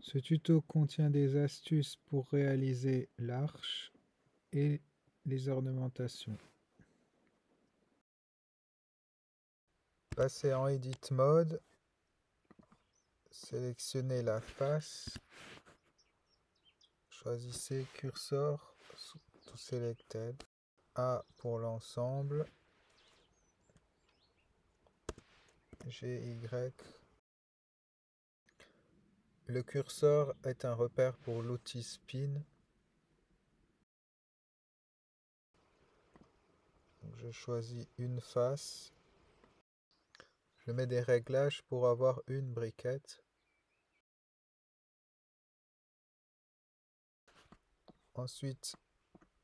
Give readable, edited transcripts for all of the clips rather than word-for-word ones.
Ce tuto contient des astuces pour réaliser l'arche et les ornementations. Passez en Edit Mode, sélectionnez la face, choisissez Cursor to Selected, A pour l'ensemble, G, Y. Le curseur est un repère pour l'outil Spin. Donc je choisis une face. Je mets des réglages pour avoir une briquette. Ensuite,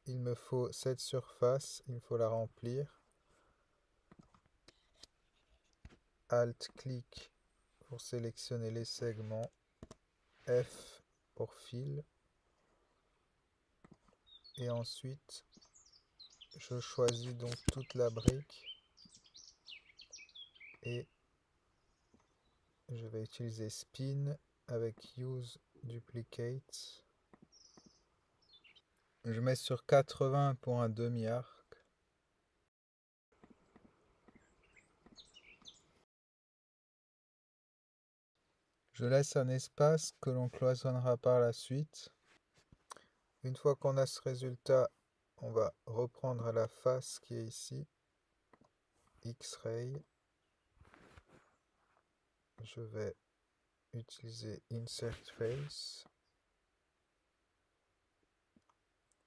il me faut cette surface, il faut la remplir. Alt-clic pour sélectionner les segments. F pour fil. Et ensuite, je choisis donc toute la brique. Et je vais utiliser Spin avec Use Duplicate. Je mets sur 80 pour un demi-arc. Je laisse un espace que l'on cloisonnera par la suite. Une fois qu'on a ce résultat, on va reprendre la face qui est ici. X-Ray. Je vais utiliser Insert Face.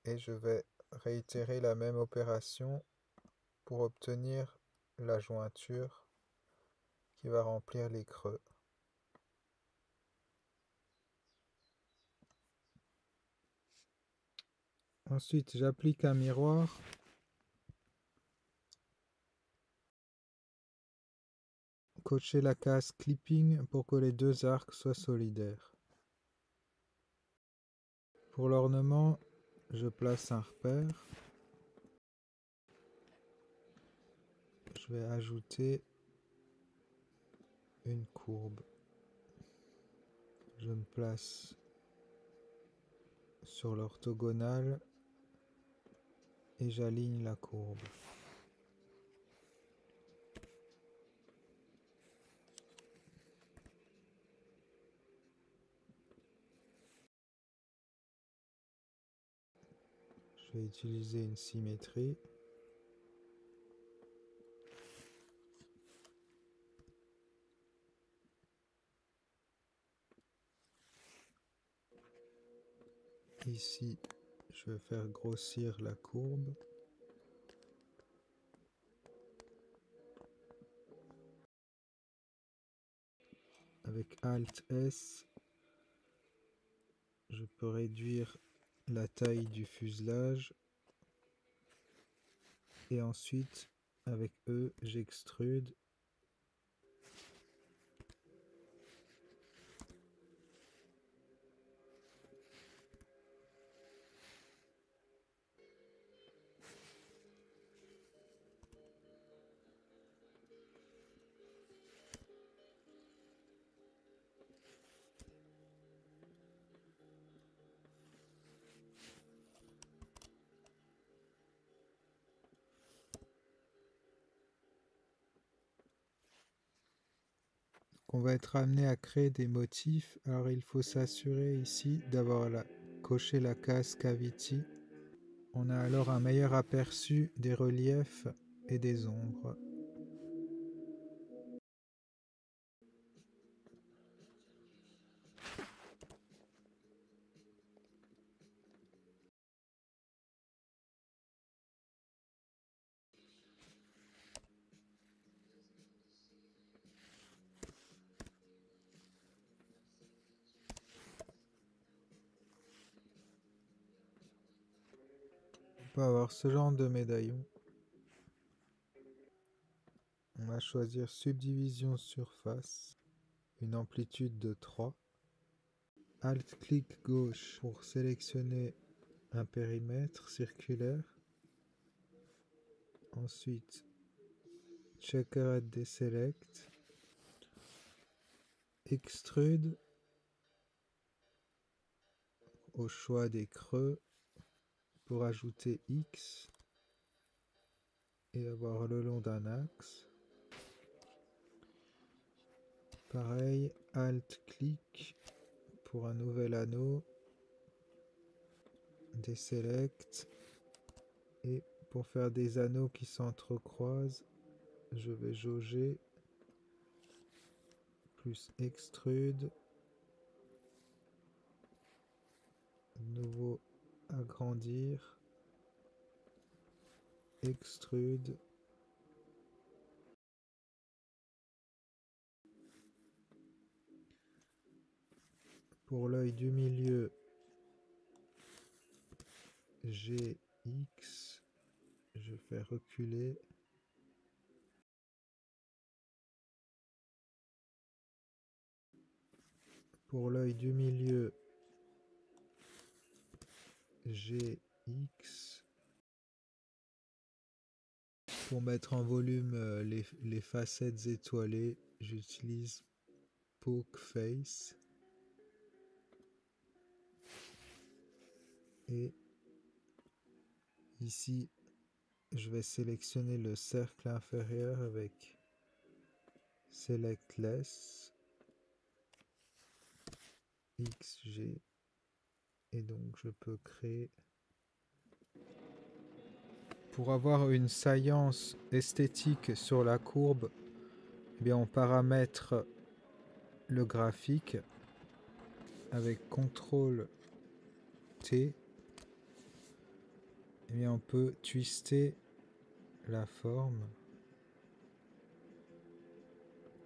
Et je vais réitérer la même opération pour obtenir la jointure qui va remplir les creux. Ensuite, j'applique un miroir. Cochez la case Clipping pour que les deux arcs soient solidaires. Pour l'ornement, je place un repère. Je vais ajouter une courbe. Je me place sur l'orthogonale et j'aligne la courbe. Je vais utiliser une symétrie. Ici, je vais faire grossir la courbe. Avec Alt S, je peux réduire la taille du fuselage. Et ensuite, avec E, j'extrude. On va être amené à créer des motifs, alors il faut s'assurer ici d'avoir coché la case Cavity. On a alors un meilleur aperçu des reliefs et des ombres. On peut avoir ce genre de médaillon. On va choisir subdivision surface, une amplitude de 3. Alt-clic gauche pour sélectionner un périmètre circulaire. Ensuite, Checkered Deselect, Extrude, au choix des creux pour ajouter X et avoir le long d'un axe. Pareil, Alt-clic pour un nouvel anneau, déselect, et pour faire des anneaux qui s'entrecroisent, je vais jauger, plus extrude, de nouveau agrandir, extrude, pour l'œil du milieu, GX, je fais reculer, pour l'œil du milieu, GX, pour mettre en volume les facettes étoilées, j'utilise Poke Face, et ici je vais sélectionner le cercle inférieur avec Select Less, XG, et donc je peux créer. Pour avoir une saillance esthétique sur la courbe, eh bien on paramètre le graphique avec CTRL T, eh bien on peut twister la forme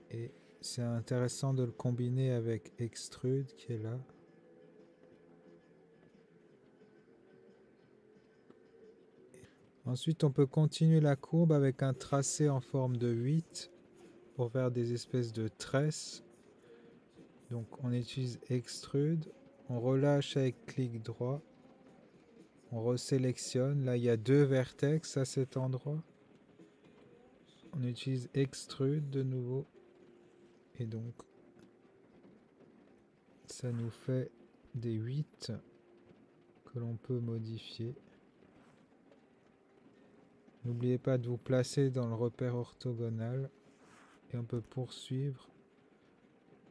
et c'est intéressant de le combiner avec Extrude qui est là. Ensuite on peut continuer la courbe avec un tracé en forme de 8 pour faire des espèces de tresses. Donc on utilise Extrude, on relâche avec clic droit, on resélectionne, là il y a 2 vertex à cet endroit. On utilise Extrude de nouveau et donc ça nous fait des 8 que l'on peut modifier. N'oubliez pas de vous placer dans le repère orthogonal et on peut poursuivre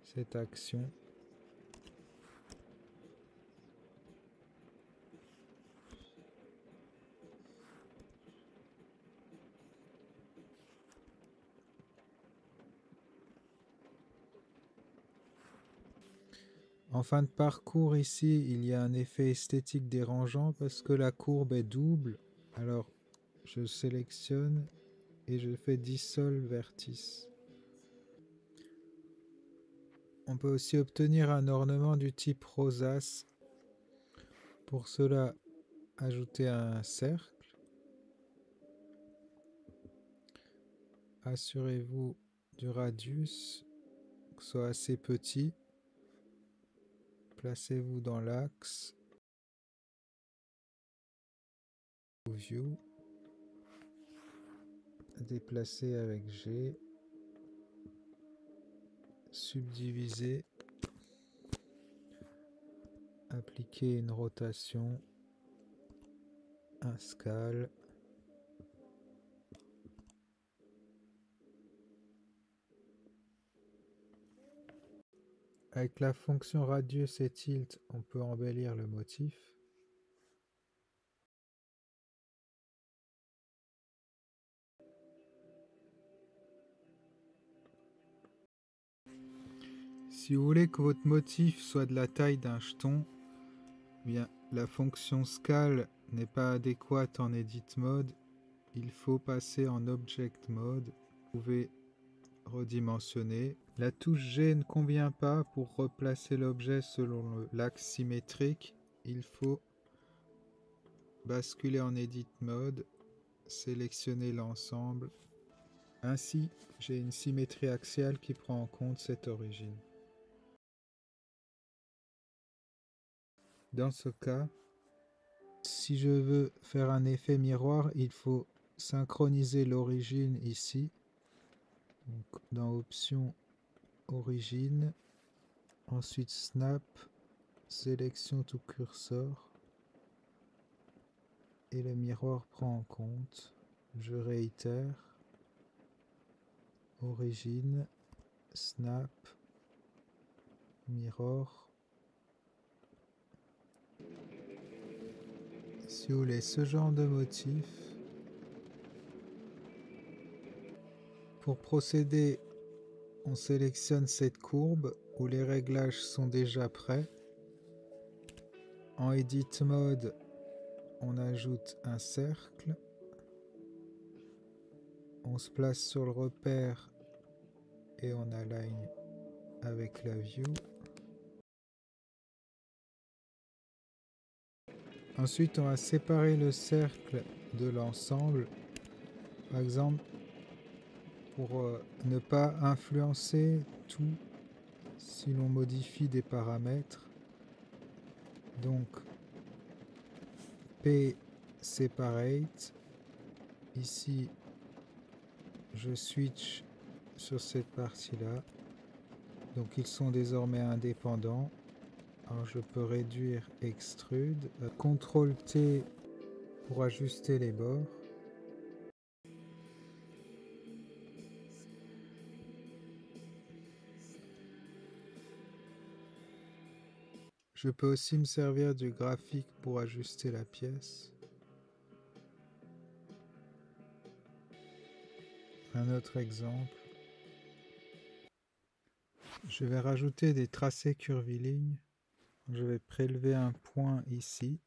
cette action. En fin de parcours ici, il y a un effet esthétique dérangeant parce que la courbe est double. Alors je sélectionne et je fais Dissolve Vertice. On peut aussi obtenir un ornement du type rosace. Pour cela, ajouter un cercle. Assurez-vous du radius, que ce soit assez petit. Placez-vous dans l'axe. View. Déplacer avec G. Subdiviser. Appliquer une rotation. Un scale. Avec la fonction radius et tilt, on peut embellir le motif. Si vous voulez que votre motif soit de la taille d'un jeton, bien, la fonction scale n'est pas adéquate en edit mode. Il faut passer en object mode. Vous pouvez redimensionner. La touche G ne convient pas pour replacer l'objet selon l'axe symétrique. Il faut basculer en edit mode, sélectionner l'ensemble. Ainsi, j'ai une symétrie axiale qui prend en compte cette origine. Dans ce cas, si je veux faire un effet miroir, il faut synchroniser l'origine ici. Donc, dans Options, Origine, ensuite Snap, sélection tout curseur et le miroir prend en compte. Je réitère, origine, snap, mirror. Si vous voulez ce genre de motif, pour procéder, on sélectionne cette courbe où les réglages sont déjà prêts. En Edit Mode, on ajoute un cercle. On se place sur le repère et on aligne avec la view. Ensuite, on va séparer le cercle de l'ensemble. Par exemple, pour ne pas influencer tout si l'on modifie des paramètres. Donc, P separate. Ici, je switch sur cette partie-là. Donc, ils sont désormais indépendants. Alors, je peux réduire Extrude. CTRL T pour ajuster les bords. Je peux aussi me servir du graphique pour ajuster la pièce. Un autre exemple. Je vais rajouter des tracés curvilignes. Je vais prélever un point ici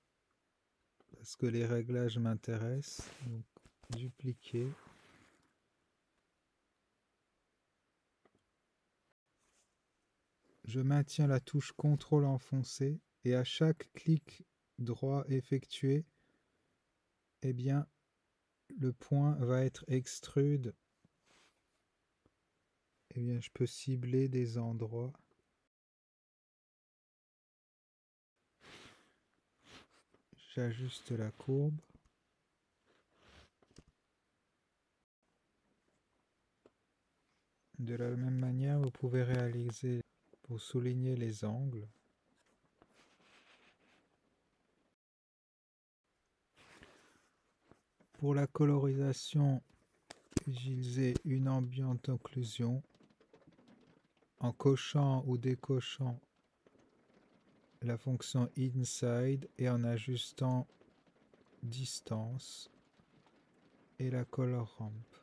parce que les réglages m'intéressent. Donc, dupliquer. Je maintiens la touche CTRL enfoncée et à chaque clic droit effectué, eh bien, le point va être extrude. Eh bien, je peux cibler des endroits. J'ajuste la courbe. De la même manière, vous pouvez réaliser pour souligner les angles. Pour la colorisation, utilisez une ambiante occlusion en cochant ou décochant la fonction inside et en ajustant distance et la color ramp.